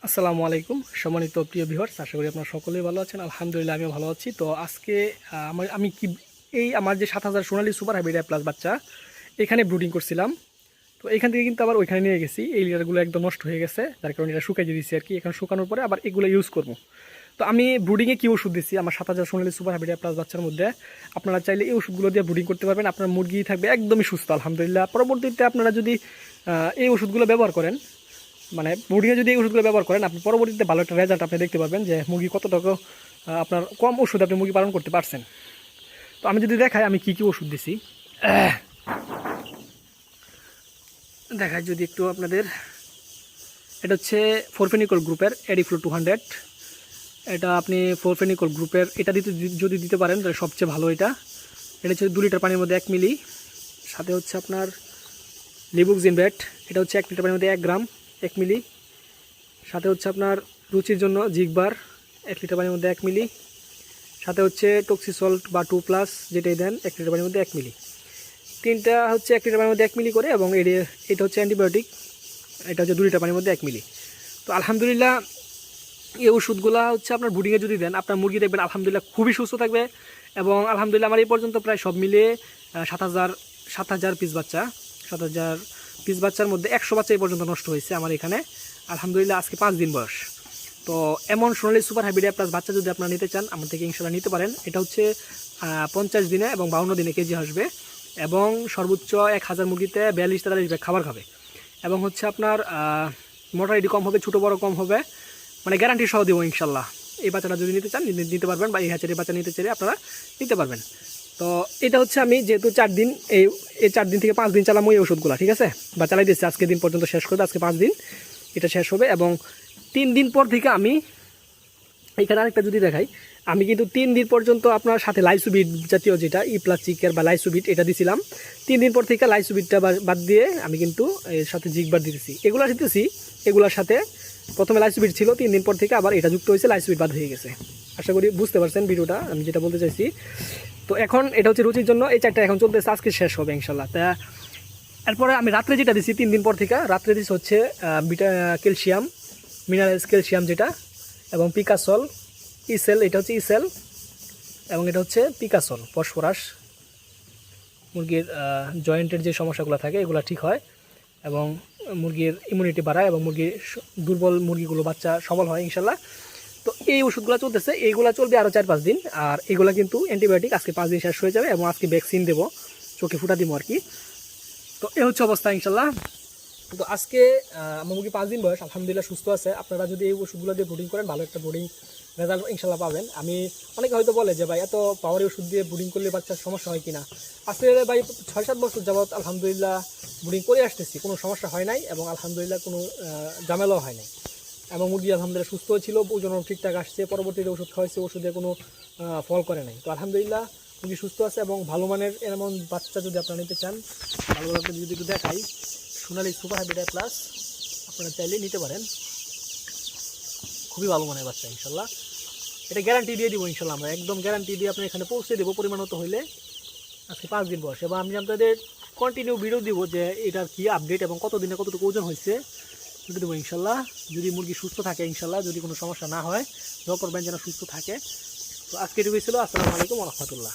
আসসালামু আলাইকুম সম্মানিত প্রিয় ভিউয়ার্স, আশা করি আপনারা সকলেই ভালো আছেন। আলহামদুলিল্লাহ আমিও ভালো আছি। তো আজকে আমি কি আমার যে ৭,০০০ সোনালী সুপার হাইব্রিড প্লাস বাচ্চা এখানে ব্রুডিং করছিলাম। তো এখান থেকে কিন্তু আবার ওইখানে নিয়ে গেছি। এই লিটারগুলো একদম নষ্ট হয়ে গেছে, যার কারণে এটা শুকাই দিয়েছি আর কি। এখন শুকানোর পরে আবার এগুলো ইউজ করবো। তো আমি ব্রুডিংয়ে কী ওষুধ দিচ্ছি আমার ৭,০০০ সোনালী সুপার হাইব্রিড প্লাস বাচ্চার মধ্যে, আপনারা চাইলে এই ওষুধগুলো দিয়ে ব্রুডিং করতে পারবেন। আপনার মুরগি থাকবে একদমই সুস্থ আলহামদুলিল্লাহ। পরবর্তীতে আপনারা যদি এই ওষুধগুলো ব্যবহার করেন, মানে ব্রুডিংয়ে যদি এই ওষুধগুলো ব্যবহার করেন, আপনি পরবর্তীতে ভালো একটা রেজাল্ট আপনি দেখতে পারবেন যে মুরগি কতটুকু আপনার কম ওষুধ আপনি মুরগি পালন করতে পারছেন। তো আমি যদি দেখাই আমি কী কী ওষুধ দিছি, দেখাই যদি একটু আপনাদের। এটা হচ্ছে ফোরফেনিকল গ্রুপের এডিফ্লো 200। এটা আপনি ফোরফেনিকল গ্রুপের এটা যদি দিতে পারেন তাহলে সবচেয়ে ভালো। এটা হচ্ছে 2 লিটার পানির মধ্যে 1 মিলি। সাথে হচ্ছে আপনার লিবুকজিনভেট, এটা হচ্ছে 1 লিটার পানির মধ্যে 1 গ্রাম 1 মিলি। সাথে হচ্ছে আপনার রুচির জন্য জিগবার 1 লিটার পানির মধ্যে 1 মিলি। সাথে হচ্ছে টক্সিসল্ট বা 2+ যেটাই দেন 1 লিটার পানির মধ্যে 1 মিলি। তিনটা হচ্ছে 1 লিটার পানির মধ্যে 1 মিলি করে, এবং এটা হচ্ছে অ্যান্টিবায়োটিক, এটা হচ্ছে 2 লিটার পানির মধ্যে 1 মিলি। তো আলহামদুলিল্লাহ এই ওষুধগুলো হচ্ছে আপনার ব্রুডিংয়ে যদি দেন, আপনার মুরগি দেখবেন আলহামদুলিল্লাহ খুবই সুস্থ থাকবে। এবং আলহামদুলিল্লাহ আমার এই পর্যন্ত প্রায় সব মিলিয়ে ৭,০০০ পিস বাচ্চা, ৭,০০০ পিস বাচ্চার মধ্যে 100 বাচ্চা এই পর্যন্ত নষ্ট হয়েছে আমার এখানে আলহামদুলিল্লাহ। আজকে 5 দিন বয়স। তো এমন সোনালী সুপার হাইব্রিড প্লাস বাচ্চা যদি আপনারা নিতে চান আমার থেকে ইনশাল্লাহ নিতে পারেন। এটা হচ্ছে 50 দিনে এবং 52 দিনে কেজি আসবে, এবং সর্বোচ্চ 1000 মুরগিতে 42-43 ব্যাগ খাবার খাবে, এবং হচ্ছে আপনার মোটামুটি কম হবে, ছোটো বড় কম হবে, মানে গ্যারান্টি সহ দেবো ইনশাল্লাহ। এই বাচ্চাটা যদি নিতে চান নিতে পারবেন, বা এই হ্যাচারির বাচ্চা নিতে চাইলে আপনারা নিতে পারবেন। তো এটা হচ্ছে আমি যেহেতু 4 দিন এই 4 দিন থেকে 5 দিন চালামো এই ওষুধগুলো, ঠিক আছে, বা চালাই দিচ্ছি। আজকে দিন পর্যন্ত শেষ করবে, আজকে 5 দিন এটা শেষ হবে, এবং 3 দিন পর থেকে আমি এখানে আরেকটা যদি দেখাই, আমি কিন্তু 3 দিন পর্যন্ত আপনার সাথে লাইসোবিট জাতীয় যেটা প্লাস্টিকের বা লাইসোবিট এটা দিছিলাম। 3 দিন পর থেকে লাইসোবিটটা বাদ দিয়ে আমি কিন্তু এর সাথে জিগবার দিতেছি, এগুলো দিতেছি। এগুলোর সাথে প্রথমে লাইসোবিট ছিল, 3 দিন পর থেকে আবার এটা যুক্ত হয়েছে, লাইসোবিট বাদ হয়ে গেছে। আশা করি বুঝতে পারছেন ভিডিওটা আমি যেটা বলতে চাইছি। তো এখন এটা হচ্ছে রুচির জন্য, এই 4টা এখন চলতেছে, আজকে শেষ হবে ইনশাল্লাহ। তা এরপরে আমি রাত্রে যেটা দিছি 3 দিন পর থেকে, রাত্রে দিচ্ছি হচ্ছে ক্যালসিয়াম, মিনারেলস ক্যালসিয়াম যেটা, এবং পিকাসল ইসেল, এটা হচ্ছে ইসেল, এবং এটা হচ্ছে পিকাসল ফসফরাস। মুরগির জয়েন্টের যে সমস্যাগুলো থাকে এগুলো ঠিক হয়, এবং মুরগির ইমিউনিটি বাড়ায়, এবং মুরগির দুর্বল মুরগিগুলো বাচ্চা সবল হয় ইনশাল্লাহ। তো এই ওষুধগুলো চলতেছে, এইগুলো চলবে আরও 4-5 দিন। আর এগুলো কিন্তু অ্যান্টিবায়োটিক, আজকে 5 দিন শেষ হয়ে যাবে, এবং আজকে ভ্যাকসিন দেবো, চোখে ফুটা দিব আর কি। তো এই হচ্ছে অবস্থা ইনশাল্লাহ। তো আজকে আমার মুরগি 5 দিন বয়স, আলহামদুলিল্লাহ সুস্থ আছে। আপনারা যদি এই ওষুধগুলো দিয়ে ব্রুডিং করেন ভালো একটা ব্রুডিং রেজাল্ট ইনশাল্লাহ পাবেন। আমি অনেকে হয়তো বলে যে ভাই এত পাওয়ারি ওষুধ দিয়ে ব্রুডিং করলে বাচ্চার সমস্যা হয় কিনা। আসলে ভাই 6-7 বছর যাবৎ আলহামদুলিল্লাহ ব্রুডিং করে আসতেছি, কোনো সমস্যা হয় নাই, এবং আলহামদুলিল্লাহ কোনো ঝামেলাও হয় নাই, এবং মুরগি আলহামদুলিল্লাহ সুস্থ ছিল, ওজনও ঠিকঠাক আসছে। পরবর্তীতে ওষুধ খাওয়াইছে, ওষুধে কোনো ফল করে নাই। তো আলহামদুলিল্লাহ মুরগি সুস্থ আছে, এবং ভালো মানের এমন বাচ্চা যদি আপনারা নিতে চান, ভালোভাবে যদি একটু দেখাই, সোনালী সুপার হাইব্রিড প্লাস আপনারা চাইলে নিতে পারেন। খুবই ভালো মানের বাচ্চা ইনশাল্লাহ, এটা গ্যারান্টি দিয়ে দিব ইনশাল্লাহ। আমরা একদম গ্যারান্টি দিয়ে আপনার এখানে পৌঁছে দেবো পরিমাণ মতো হইলে। আজকে 5 দিন বয়স, এবং আমি আপনাদের কন্টিনিউ ভিডিও দিব যে এটার কী আপডেট এবং কত দিনে কতটুকু ওজন হয়েছে সেটা দেবো ইনশাল্লাহ। যদি মুরগি সুস্থ থাকে ইনশাল্লাহ, যদি কোনো সমস্যা না হয়, দোয়া করবেন যেন সুস্থ থাকে। তো আজকে এটুকুই ছিল। আসসালামু আলাইকুম ওয়া রাহমাতুল্লাহ।